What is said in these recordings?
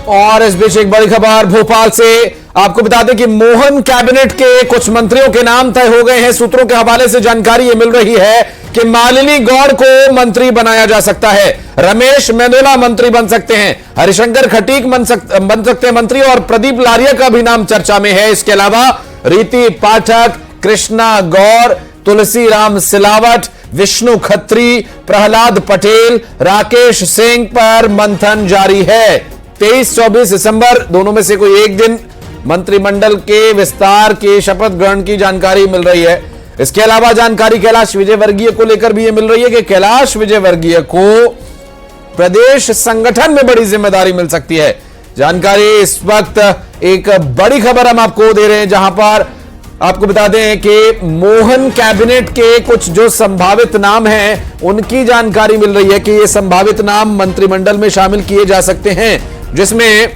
और इस बीच एक बड़ी खबर भोपाल से आपको बता दें कि मोहन कैबिनेट के कुछ मंत्रियों के नाम तय हो गए हैं। सूत्रों के हवाले से जानकारी यह मिल रही है कि मालिनी गौड़ को मंत्री बनाया जा सकता है, रमेश मेंदोला मंत्री बन सकते हैं, हरिशंकर खटीक बन सकते हैं मंत्री और प्रदीप लारिया का भी नाम चर्चा में है। इसके अलावा रीति पाठक, कृष्णा गौर, तुलसीराम सिलावट, विष्णु खत्री, प्रहलाद पटेल, राकेश सिंह पर मंथन जारी है। 23-24 दिसंबर दोनों में से कोई एक दिन मंत्रिमंडल के विस्तार के शपथ ग्रहण की जानकारी मिल रही है। इसके अलावा जानकारी कैलाश विजयवर्गीय को लेकर भी यह मिल रही है कि कैलाश विजयवर्गीय को प्रदेश संगठन में बड़ी जिम्मेदारी मिल सकती है। जानकारी इस वक्त एक बड़ी खबर हम आपको दे रहे हैं, जहां पर आपको बता दें कि मोहन कैबिनेट के कुछ जो संभावित नाम हैं उनकी जानकारी मिल रही है कि ये संभावित नाम मंत्रिमंडल में शामिल किए जा सकते हैं, जिसमें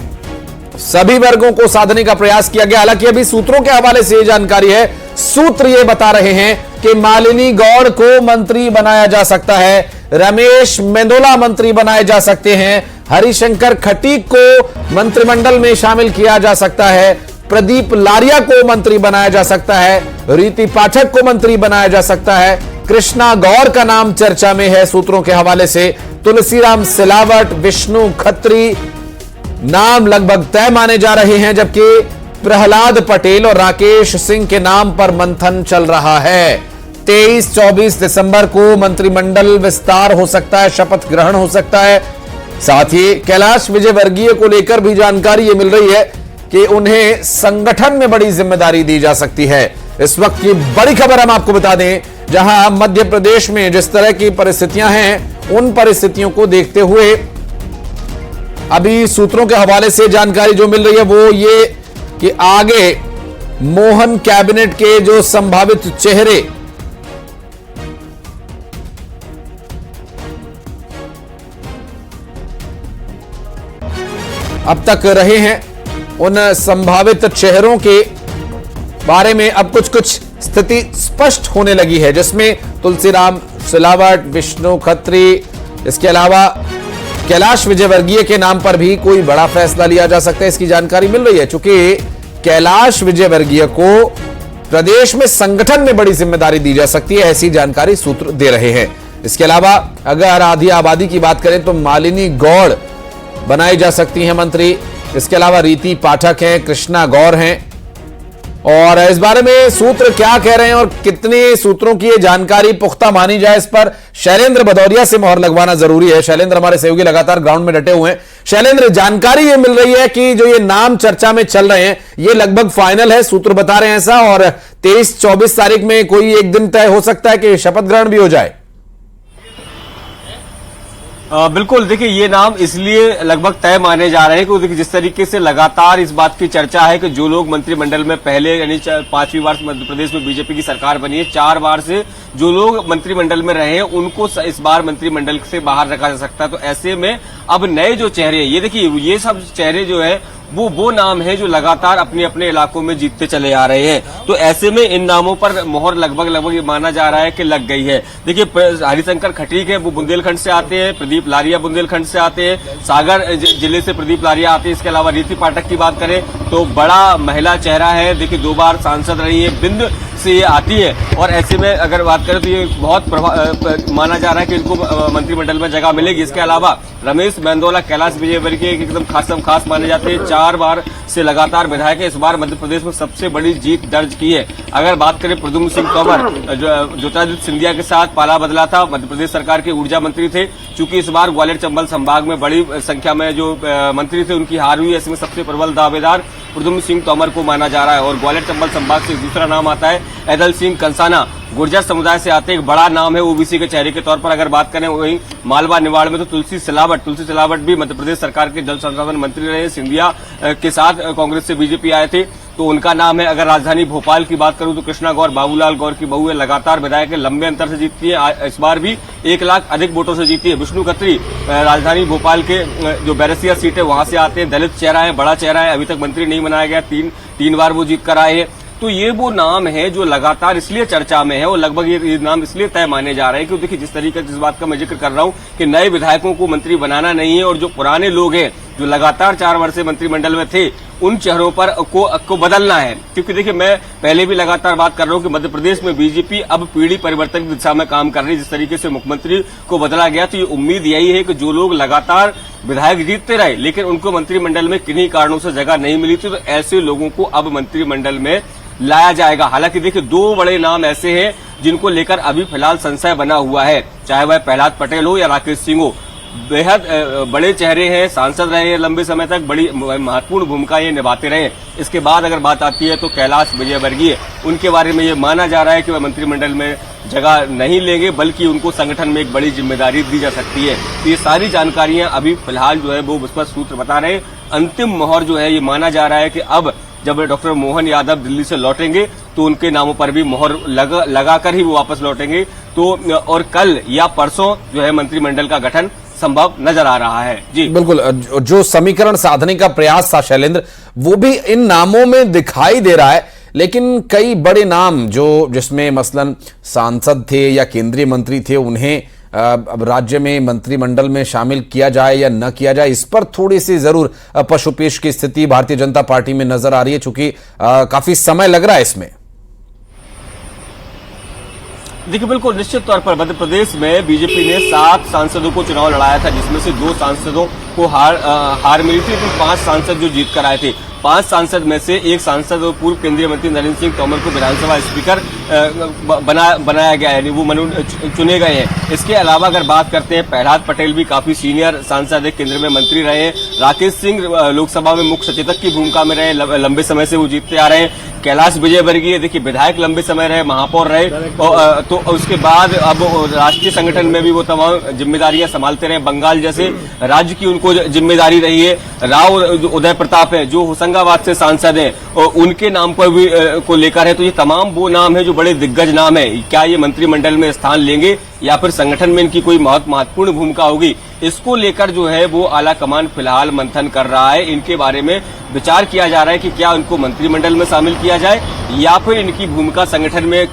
सभी वर्गों को साधने का प्रयास किया गया। हालांकि अभी सूत्रों के हवाले से यह जानकारी है, सूत्र ये बता रहे हैं कि मालिनी गौड़ को मंत्री बनाया जा सकता है, रमेश मेंदोला मंत्री बनाए जा सकते हैं, हरिशंकर खटीक को मंत्रिमंडल में शामिल किया जा सकता है, प्रदीप लारिया को मंत्री बनाया जा सकता है, रीति पाठक को मंत्री बनाया जा सकता है, कृष्णा गौर का नाम चर्चा में है सूत्रों के हवाले से, तुलसीराम सिलावट, विष्णु खत्री नाम लगभग तय माने जा रहे हैं, जबकि प्रहलाद पटेल और राकेश सिंह के नाम पर मंथन चल रहा है। 23-24 दिसंबर को मंत्रिमंडल विस्तार हो सकता है, शपथ ग्रहण हो सकता है। साथ ही कैलाश विजयवर्गीय को लेकर भी जानकारी ये मिल रही है कि उन्हें संगठन में बड़ी जिम्मेदारी दी जा सकती है। इस वक्त की बड़ी खबर हम आपको बता दें, जहां मध्य प्रदेश में जिस तरह की परिस्थितियां हैं उन परिस्थितियों को देखते हुए अभी सूत्रों के हवाले से जानकारी जो मिल रही है वो ये कि आगे मोहन कैबिनेट के जो संभावित चेहरे अब तक रहे हैं, उन संभावित चेहरों के बारे में अब कुछ स्थिति स्पष्ट होने लगी है, जिसमें तुलसीराम सिलावट, विष्णु खत्री, इसके अलावा कैलाश विजयवर्गीय के नाम पर भी कोई बड़ा फैसला लिया जा सकता है। इसकी जानकारी मिल रही है, चूंकि कैलाश विजयवर्गीय को प्रदेश में संगठन में बड़ी जिम्मेदारी दी जा सकती है, ऐसी जानकारी सूत्र दे रहे हैं। इसके अलावा अगर आधी आबादी की बात करें तो मालिनी गौड़ बनाई जा सकती हैं मंत्री। इसके अलावा रीति पाठक हैं, कृष्णा गौर हैं। और इस बारे में सूत्र क्या कह रहे हैं और कितने सूत्रों की ये जानकारी पुख्ता मानी जाए, इस पर शैलेंद्र भदौरिया से मोहर लगवाना जरूरी है। शैलेंद्र हमारे सहयोगी लगातार ग्राउंड में डटे हुए हैं। शैलेंद्र, जानकारी ये मिल रही है कि जो ये नाम चर्चा में चल रहे हैं ये लगभग फाइनल है, सूत्र बता रहे हैं ऐसा, और 23-24 तारीख में कोई एक दिन तय हो सकता है कि शपथ ग्रहण भी हो जाए। बिल्कुल, देखिए ये नाम इसलिए लगभग तय माने जा रहे हैं क्योंकि देखिए जिस तरीके से लगातार इस बात की चर्चा है कि जो लोग मंत्रिमंडल में पहले यानी 5वीं बार मध्य प्रदेश में बीजेपी की सरकार बनी है, 4 बार से जो लोग मंत्रिमंडल में रहे हैं उनको इस बार मंत्रिमंडल से बाहर रखा जा सकता है। तो ऐसे में अब नए जो चेहरे हैं, ये देखिए ये सब चेहरे जो है वो नाम है जो लगातार अपने अपने इलाकों में जीतते चले आ रहे हैं। तो ऐसे में इन नामों पर मोहर लगभग माना जा रहा है कि लग गई है। देखिए हरिशंकर खटीक है, वो बुंदेलखंड से आते हैं, प्रदीप लारिया बुंदेलखंड से आते हैं, सागर जिले से प्रदीप लारिया आते हैं। इसके अलावा रीति पाठक की बात करें तो बड़ा महिला चेहरा है, देखिए 2 बार सांसद रही है, बिंद से ये आती है। और ऐसे में अगर बात करें तो ये बहुत माना जा रहा है कि इनको मंत्रिमंडल में जगह मिलेगी। इसके अलावा रमेश मेंदोला कैलाश विजयवर्गीय एकदम खास माने जाते हैं, 4 बार से लगातार विधायक है, इस बार मध्य प्रदेश में सबसे बड़ी जीत दर्ज की है। अगर बात करें प्रद्युम्न सिंह तोमर, ज्योतिरादित्य सिंधिया के साथ पाला बदला था, मध्य प्रदेश सरकार के ऊर्जा मंत्री थे, चूंकि इस बार ग्वालियर चंबल संभाग में बड़ी संख्या में जो मंत्री थे उनकी हार हुई है, इसमें सबसे प्रबल दावेदार प्रद्युम्न सिंह तोमर को माना जा रहा है। और ग्वालियर चंबल संभाग से दूसरा नाम आता है ऐदल सिंह कंसाना, गुर्जर समुदाय से आते एक बड़ा नाम है ओबीसी के चेहरे के तौर पर। अगर बात करें वहीं मालवा निवाड़ में तो तुलसी सिलावट भी मध्य प्रदेश सरकार के जल संसाधन मंत्री रहे, सिंधिया के साथ कांग्रेस से बीजेपी आए थे तो उनका नाम है। अगर राजधानी भोपाल की बात करूं तो कृष्णा गौर बाबूलाल गौर की बहू है, लगातार विधायक है, लंबे अंतर से जीतती है, इस बार भी 1 लाख अधिक वोटों से जीती है। विष्णु खत्री राजधानी भोपाल के जो बैरसिया सीट है वहां से आते हैं, दलित चेहरा है, बड़ा चेहरा है, अभी तक मंत्री नहीं बनाया गया, 3 बार वो जीत कर आए हैं। तो ये वो नाम है जो लगातार इसलिए चर्चा में है और लगभग ये नाम इसलिए तय माने जा रहे हैं क्योंकि देखिए जिस तरीके जिस बात का मैं जिक्र कर रहा हूं कि नए विधायकों को मंत्री बनाना नहीं है और जो पुराने लोग हैं जो लगातार 4 वर्ष से मंत्रिमंडल में थे उन चेहरों पर को बदलना है। क्योंकि देखिए मैं पहले भी लगातार बात कर रहा हूं कि मध्य प्रदेश में बीजेपी अब पीढ़ी परिवर्तन की दिशा में काम कर रही है। जिस तरीके से मुख्यमंत्री को बदला गया तो ये उम्मीद यही है कि जो लोग लगातार विधायक जीतते रहे लेकिन उनको मंत्रिमंडल में किन्हीं कारणों से जगह नहीं मिली थी तो ऐसे लोगों को अब मंत्रिमंडल में लाया जाएगा। हालांकि देखिए 2 बड़े नाम ऐसे हैं जिनको लेकर अभी फिलहाल संशय बना हुआ है, चाहे वह प्रहलाद पटेल हो या राकेश सिंह हो। बेहद बड़े चेहरे हैं, सांसद रहे हैं लंबे समय तक, बड़ी महत्वपूर्ण भूमिका ये निभाते रहे। इसके बाद अगर बात आती है तो कैलाश विजयवर्गीय, उनके बारे में ये माना जा रहा है कि वह मंत्रिमंडल में जगह नहीं लेंगे बल्कि उनको संगठन में एक बड़ी जिम्मेदारी दी जा सकती है। तो ये सारी जानकारियां अभी फिलहाल जो है वो विश्वस्त सूत्र बता रहे हैं। अंतिम मोहर जो है ये माना जा रहा है कि अब जब डॉक्टर मोहन यादव दिल्ली से लौटेंगे तो उनके नामों पर भी मोहर लगाकर ही वो वापस लौटेंगे। तो और कल या परसों जो है मंत्रिमंडल का गठन संभव नजर आ रहा है। जी बिल्कुल, जो समीकरण साधने का प्रयास था शैलेंद्र, वो भी इन नामों में दिखाई दे रहा है। लेकिन कई बड़े नाम जो जिसमें मसलन सांसद थे या केंद्रीय मंत्री थे उन्हें अब राज्य में मंत्रिमंडल में शामिल किया जाए या न किया जाए, इस पर थोड़ी सी जरूर पशुपेश की स्थिति भारतीय जनता पार्टी में नजर आ रही है, चूंकि काफी समय लग रहा है इसमें। देखिए बिल्कुल निश्चित तौर पर मध्य प्रदेश में बीजेपी ने 7 सांसदों को चुनाव लड़ाया था जिसमें से 2 सांसदों को हार मिली थी, लेकिन 5 सांसद जो जीत कर आए थे। 5 सांसद में से एक सांसद और पूर्व केंद्रीय मंत्री नरेंद्र सिंह तोमर को विधानसभा स्पीकर बनाया गया है, वो चुने गए हैं। इसके अलावा अगर बात करते हैं प्रहलाद पटेल भी काफी सीनियर सांसद है, केंद्र में मंत्री रहे हैं। राकेश सिंह लोकसभा में मुख्य सचेतक की भूमिका में रहे, लंबे समय से वो जीतते आ रहे हैं। कैलाश विजयवर्गीय देखिए विधायक लंबे समय रहे, महापौर रहे, तो उसके बाद अब राष्ट्रीय संगठन में भी वो तमाम जिम्मेदारियां संभालते रहे। बंगाल जैसे राज्य की उनको जिम्मेदारी रही है। राव उदय प्रताप है जो होशंगाबाद से सांसद हैं और उनके नाम पर भी को लेकर है। तो ये तमाम वो नाम है जो बड़े दिग्गज नाम है। क्या ये मंत्रिमंडल में स्थान लेंगे या फिर संगठन में इनकी कोई महत्वपूर्ण भूमिका होगी, इसको लेकर जो है वो आला कमान फिलहाल मंथन कर रहा है। इनके बारे में विचार किया जा रहा है कि क्या उनको मंत्रिमंडल में शामिल किया जाए या फिर इनकी भूमिका संगठन में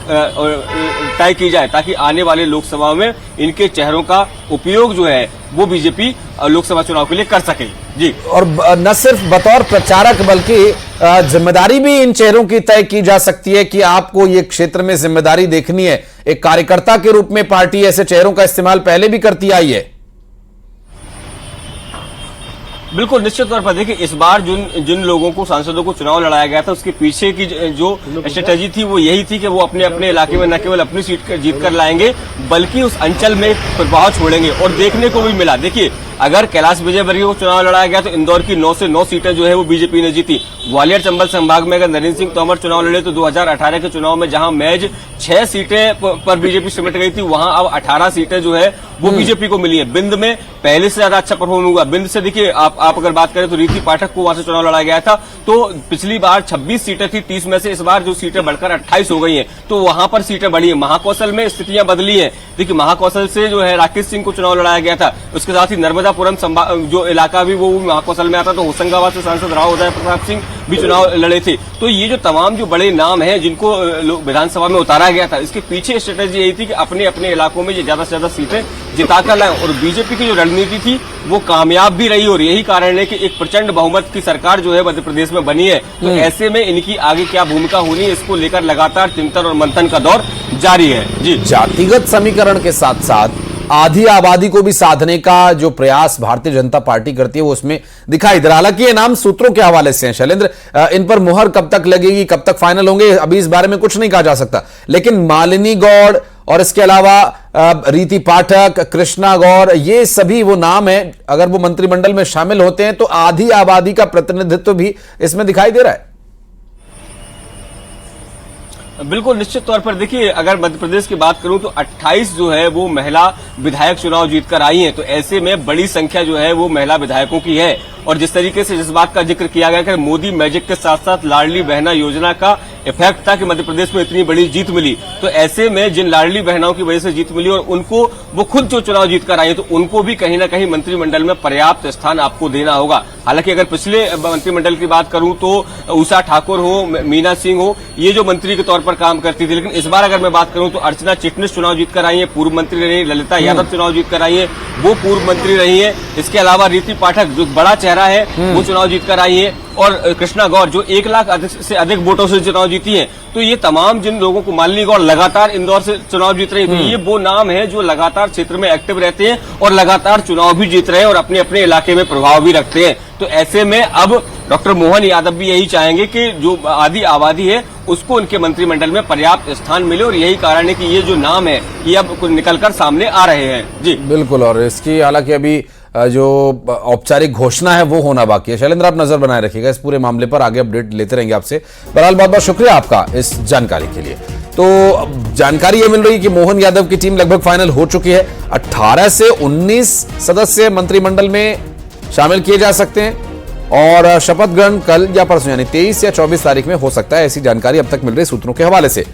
तय की जाए ताकि आने वाले लोकसभा में इनके चेहरों का उपयोग जो है वो बीजेपी लोकसभा चुनाव के लिए कर सके। जी, और न सिर्फ बतौर प्रचारक बल्कि जिम्मेदारी भी इन चेहरों की तय की जा सकती है कि आपको ये क्षेत्र में जिम्मेदारी देखनी है। एक कार्यकर्ता के रूप में पार्टी ऐसे चेहरों का इस्तेमाल पहले भी करती आई है। बिल्कुल निश्चित तौर पर देखिए इस बार जिन लोगों को सांसदों को चुनाव लड़ाया गया था उसके पीछे की जो स्ट्रेटेजी थी वो यही थी कि वो अपने अपने इलाके में न केवल अपनी सीट जीत कर लाएंगे बल्कि उस अंचल में प्रभाव छोड़ेंगे। और देखने को भी मिला, देखिए अगर कैलाश विजयवर्गीय को चुनाव लड़ाया गया तो इंदौर की 9 से 9 सीटें जो है वो बीजेपी ने जीती। ग्वालियर चंबल संभाग में अगर नरेंद्र सिंह तोमर चुनाव लड़े तो 2018 के चुनाव में जहां महज 6 सीटें पर बीजेपी सिमट गई थी वहां अब 18 सीटें जो है वो बीजेपी को मिली है। बिंद में पहले से ज्यादा अच्छा परफॉर्म हुआ। बिंद से देखिए आप अगर बात करें तो रीति पाठक को वहां से चुनाव लड़ाया गया था तो पिछली बार 26 सीटें थी 30 में से, इस बार जो सीटें बढ़कर 28 हो गई हैं तो वहां पर सीटें बढ़ी है। महाकौशल में स्थितियां बदली है। देखिए महाकौशल से जो है राकेश सिंह को चुनाव लड़ाया गया था, उसके साथ ही नर्मदापुरम जो इलाका भी वो महाकौशल में आता तो होशंगाबाद से सांसद राव उदय प्रताप सिंह भी चुनाव लड़े थे। तो ये जो तमाम जो बड़े नाम हैं जिनको विधानसभा में उतारा गया था इसके पीछे स्ट्रेटेजी यही थी कि अपने अपने इलाकों में ये ज्यादा से ज्यादा सीटें जिताकर लाएं। और बीजेपी की जो रणनीति थी वो कामयाब भी रही और यही कारण है कि एक प्रचंड बहुमत की सरकार जो है मध्य प्रदेश में बनी है। तो ऐसे में इनकी आगे क्या भूमिका होनी है इसको लेकर लगातार चिंतन और मंथन का दौर जारी है। जी, जातिगत समीकरण के साथ साथ आधी आबादी को भी साधने का जो प्रयास भारतीय जनता पार्टी करती है वो उसमें दिखाई दे रहा। हालांकि ये नाम सूत्रों के हवाले से हैं शैलेंद्र, इन पर मुहर कब तक लगेगी, कब तक फाइनल होंगे, अभी इस बारे में कुछ नहीं कहा जा सकता। लेकिन मालिनी गौड़ और इसके अलावा रीति पाठक, कृष्णा गौर, ये सभी वो नाम हैं, अगर वो मंत्रिमंडल में शामिल होते हैं तो आधी आबादी का प्रतिनिधित्व भी इसमें दिखाई दे रहा है। बिल्कुल निश्चित तौर पर देखिए अगर मध्य प्रदेश की बात करूं तो 28 जो है वो महिला विधायक चुनाव जीतकर आई हैं। तो ऐसे में बड़ी संख्या जो है वो महिला विधायकों की है। और जिस तरीके से जिस बात का जिक्र किया गया कि मोदी मैजिक के साथ साथ लाडली बहना योजना का इफेक्ट था कि मध्य प्रदेश में इतनी बड़ी जीत मिली। तो ऐसे में जिन लाडली बहनों की वजह से जीत मिली और उनको वो खुद जो चुनाव जीत कर आई है, तो उनको भी कहीं ना कहीं मंत्रिमंडल में पर्याप्त स्थान आपको देना होगा। हालांकि अगर पिछले मंत्रिमंडल की बात करूं तो उषा ठाकुर हो, मीना सिंह हो, ये जो मंत्री के तौर पर काम करती थी, लेकिन इस बार अगर मैं बात करूं तो अर्चना चिटनिस चुनाव जीत कर आई है, पूर्व मंत्री रही है, ललिता यादव चुनाव जीत कर आई है, वो पूर्व मंत्री रही है। इसके अलावा रीति पाठक जो बड़ा चेहरा है वो चुनाव जीत कर आई है, और कृष्णा गौर जो 1 लाख से अधिक वोटों से चुनाव जीती है। तो ये तमाम जिन लोगों को, मालिनी गौर लगातार इंदौर से चुनाव जीत रही है, तो ये वो नाम है जो लगातार क्षेत्र में एक्टिव रहते हैं और लगातार चुनाव भी जीत रहे हैं और अपने अपने इलाके में प्रभाव भी रखते हैं। तो ऐसे में अब डॉक्टर मोहन यादव भी यही चाहेंगे कि जो आधी आबादी है उसको उनके मंत्रिमंडल में पर्याप्त स्थान मिले, और यही कारण है कि ये जो नाम है ये अब निकलकर सामने आ रहे हैं। जी बिल्कुल, और इसकी हालांकि अभी जो औपचारिक घोषणा है वो होना बाकी है। शैलेंद्र, आप नजर बनाए रखिएगा इस पूरे मामले पर, आगे अपडेट लेते रहेंगे आपसे। बहरहाल बहुत बहुत शुक्रिया आपका इस जानकारी के लिए। तो जानकारी ये मिल रही है कि मोहन यादव की टीम लगभग फाइनल हो चुकी है। 18 से 19 सदस्य मंत्रिमंडल में शामिल किए जा सकते हैं और शपथ ग्रहण कल या परसों यानी 23 या 24 तारीख में हो सकता है, ऐसी जानकारी अब तक मिल रही सूत्रों के हवाले से।